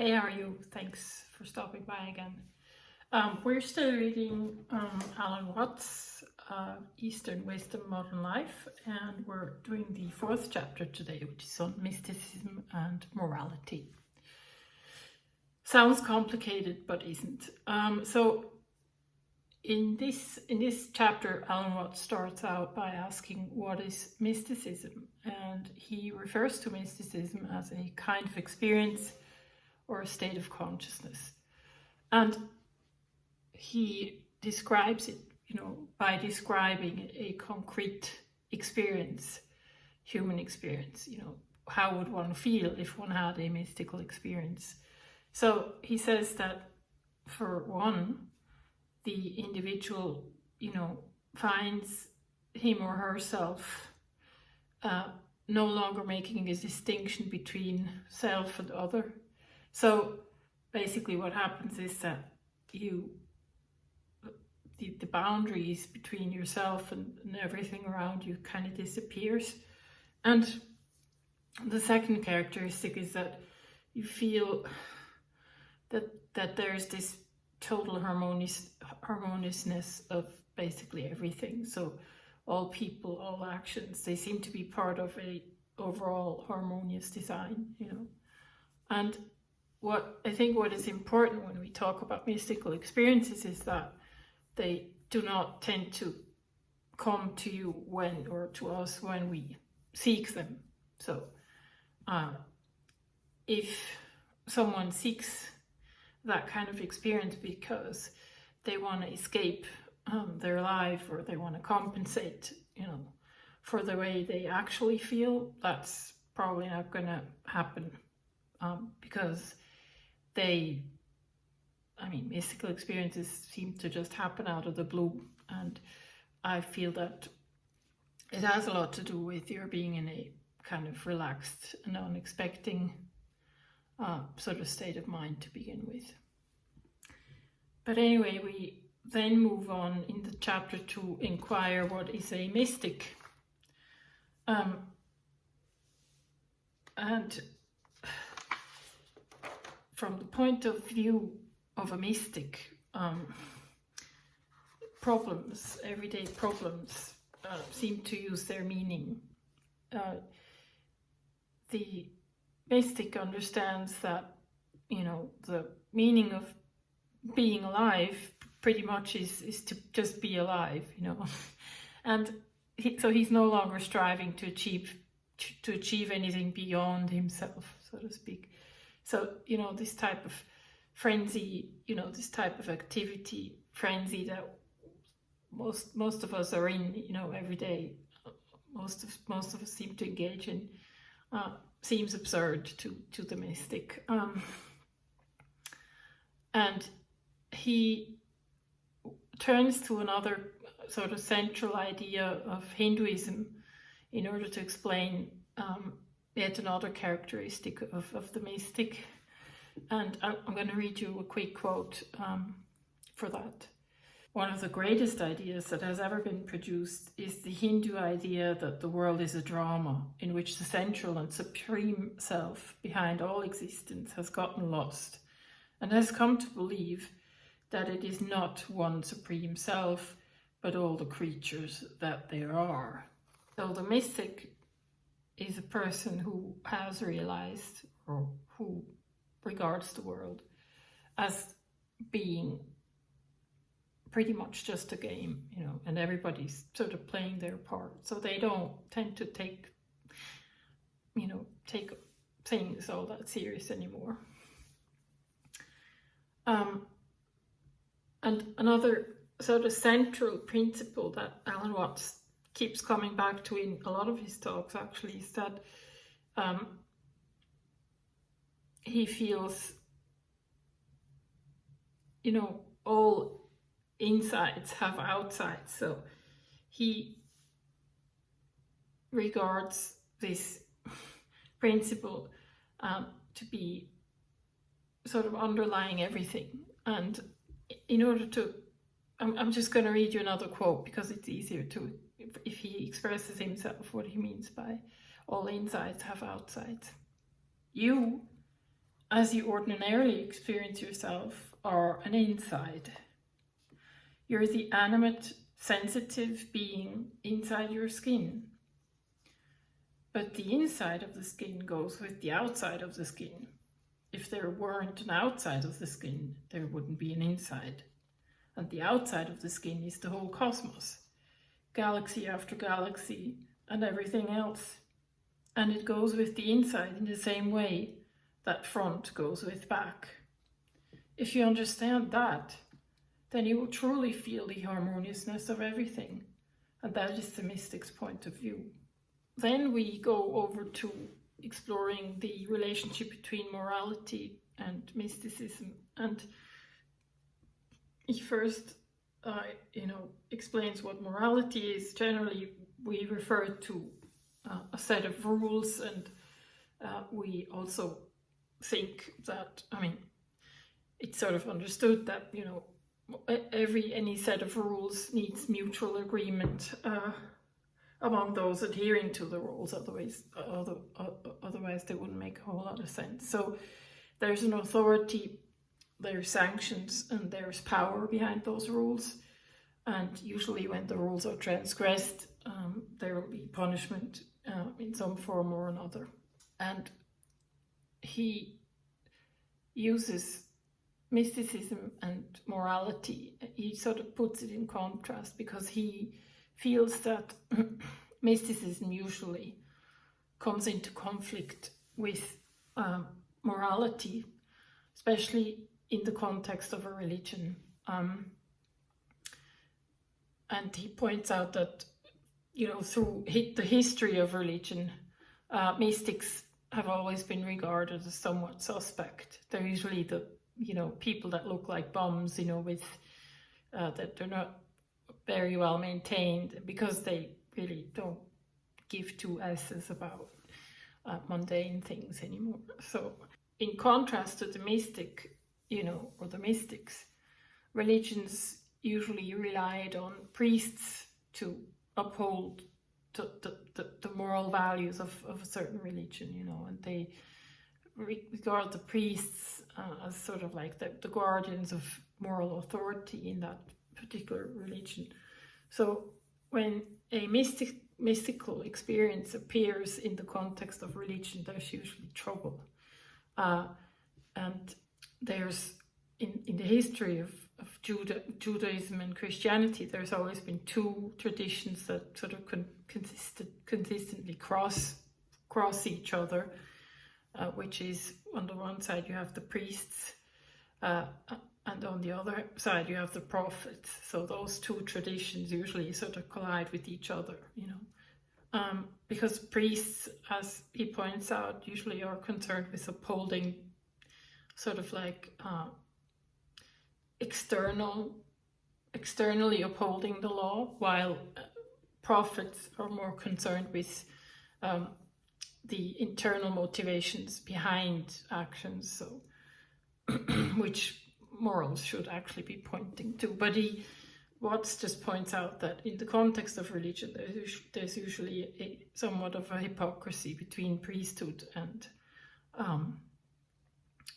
Hey, how are you? Thanks for stopping by again. We're still reading Alan Watts' Eastern Wisdom, Modern Life, and we're doing the fourth chapter today, which is on mysticism and morality. Sounds complicated, but isn't. So in this chapter, Alan Watts starts out by asking what is mysticism, and he refers to mysticism as a kind of experience or a state of consciousness. And he describes it, by describing a concrete experience, human experience. How would one feel if one had a mystical experience? So he says that for one, the individual, finds him or herself no longer making a distinction between self and other. So basically what happens is that the boundaries between yourself and everything around you kind of disappears. And the second characteristic is that you feel that there's this total harmoniousness of basically everything. So all people, all actions, they seem to be part of a overall harmonious design, And what is important when we talk about mystical experiences is that they do not tend to come to you or to us when we seek them. So if someone seeks that kind of experience because they want to escape their life, or they want to compensate, for the way they actually feel, that's probably not going to happen, because mystical experiences seem to just happen out of the blue, and I feel that it has a lot to do with your being in a kind of relaxed and unexpecting sort of state of mind to begin with. But anyway, we then move on in the chapter to inquire what is a mystic. And from the point of view of a mystic, everyday problems seem to use their meaning. The mystic understands that, the meaning of being alive pretty much is to just be alive, and so he's no longer striving to achieve anything beyond himself, so to speak. So, this type of frenzy, this type of activity, frenzy that most of us are in, every day, most of us seem to engage in, seems absurd to the mystic. And he turns to another sort of central idea of Hinduism in order to explain yet another characteristic of the mystic. And I'm going to read you a quick quote for that. One of the greatest ideas that has ever been produced is the Hindu idea that the world is a drama in which the central and supreme self behind all existence has gotten lost and has come to believe that it is not one supreme self, but all the creatures that there are. So the mystic is a person who has realized, or who regards the world as being pretty much just a game, and everybody's sort of playing their part. So they don't tend to take things all that serious anymore. And another sort of central principle that Alan Watts keeps coming back to in a lot of his talks actually is that he feels, all insides have outsides. So he regards this principle to be sort of underlying everything. And in order to, I'm just going to read you another quote because it's easier to, if he expresses himself, what he means by all insides have outsides. You as you ordinarily experience yourself, are an inside. You're the animate, sensitive being inside your skin. But the inside of the skin goes with the outside of the skin. If there weren't an outside of the skin, there wouldn't be an inside. And the outside of the skin is the whole cosmos, galaxy after galaxy, and everything else. And it goes with the inside in the same way that front goes with back. If you understand that, then you will truly feel the harmoniousness of everything. And that is the mystic's point of view. Then we go over to exploring the relationship between morality and mysticism. And he first explains what morality is. Generally, we refer to a set of rules, and we also think that, it's sort of understood that, any set of rules needs mutual agreement among those adhering to the rules. Otherwise they wouldn't make a whole lot of sense. So there's an authority, there's sanctions, and there's power behind those rules. And usually when the rules are transgressed, there will be punishment in some form or another. And he uses mysticism and morality. He sort of puts it in contrast because he feels that mysticism usually comes into conflict with morality, especially in the context of a religion. And he points out that, through the history of religion, mystics have always been regarded as somewhat suspect. They're usually the, people that look like bums, with that they're not very well maintained because they really don't give two S's about mundane things anymore. So in contrast to the mystic, or the mystics, religions usually relied on priests to uphold the moral values of a certain religion, and they regard the priests as sort of like the guardians of moral authority in that particular religion. So when a mystical experience appears in the context of religion, there's usually trouble. And there's, in the history of Judaism and Christianity, there's always been two traditions that sort of consistently cross each other, which is, on the one side you have the priests, and on the other side you have the prophets. So those two traditions usually sort of collide with each other, because priests, as he points out, usually are concerned with upholding sort of like externally upholding the law, while prophets are more concerned with the internal motivations behind actions, so which morals should actually be pointing to. But Watts just points out that in the context of religion, there's usually somewhat of a hypocrisy between priesthood and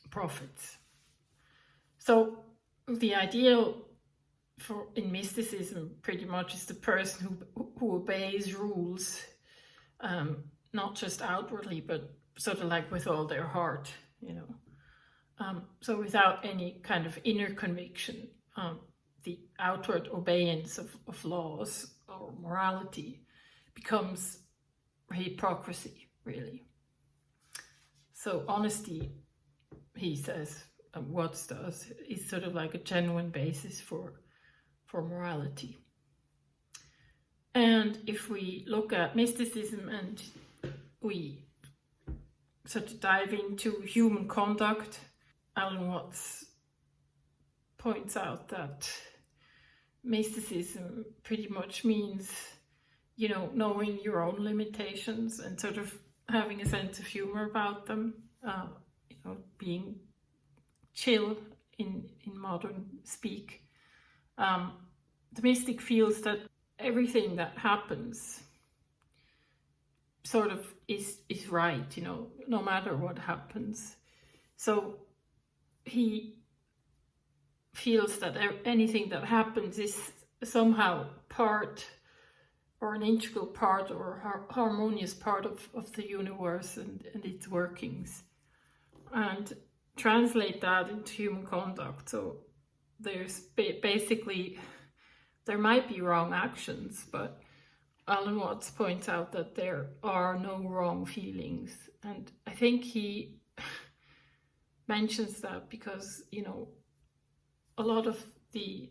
prophets. So the ideal in mysticism pretty much is the person who obeys rules, not just outwardly, but sort of like with all their heart, so without any kind of inner conviction. The outward obeyance of laws or morality becomes hypocrisy, really. So honesty, he says, Watts does, is sort of like a genuine basis for morality. And if we look at mysticism and we sort of dive into human conduct, Alan Watts points out that mysticism pretty much means, knowing your own limitations and sort of having a sense of humor about them, being chill in modern speak. The mystic feels that everything that happens sort of is right, no matter what happens. So he feels that anything that happens is somehow part or an integral part or harmonious part of the universe and its workings. And translate that into human conduct. So there's basically, there might be wrong actions, but Alan Watts points out that there are no wrong feelings. And I think he mentions that because, you know, a lot of the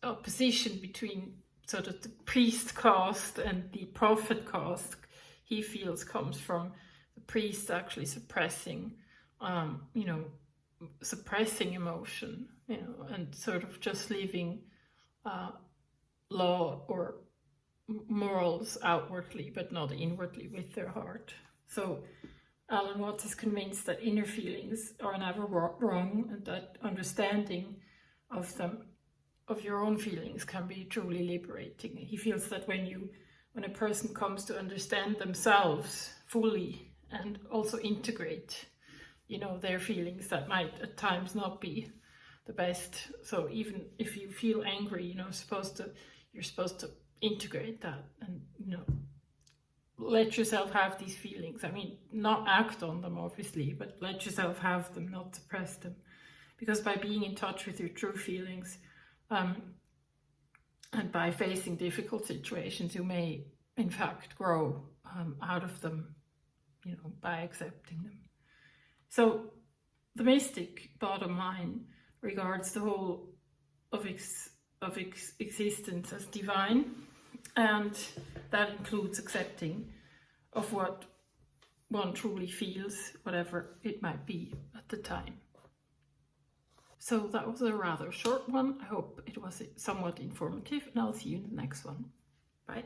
opposition between sort of the priest caste and the prophet caste, he feels, comes from the priest actually suppressing, suppressing emotion, and sort of just leaving law or morals outwardly, but not inwardly with their heart. So Alan Watts is convinced that inner feelings are never wrong, and that understanding of them, of your own feelings, can be truly liberating. He feels that when a person comes to understand themselves fully and also integrate, their feelings that might at times not be the best. So even if you feel angry, you're supposed to integrate that and let yourself have these feelings. I mean, not act on them, obviously, but let yourself have them, not suppress them. Because by being in touch with your true feelings, and by facing difficult situations, you may, in fact, grow out of them, by accepting them. So the mystic, bottom line, regards the whole of existence as divine, and that includes accepting of what one truly feels, whatever it might be at the time. So that was a rather short one. I hope it was somewhat informative, and I'll see you in the next one. Bye.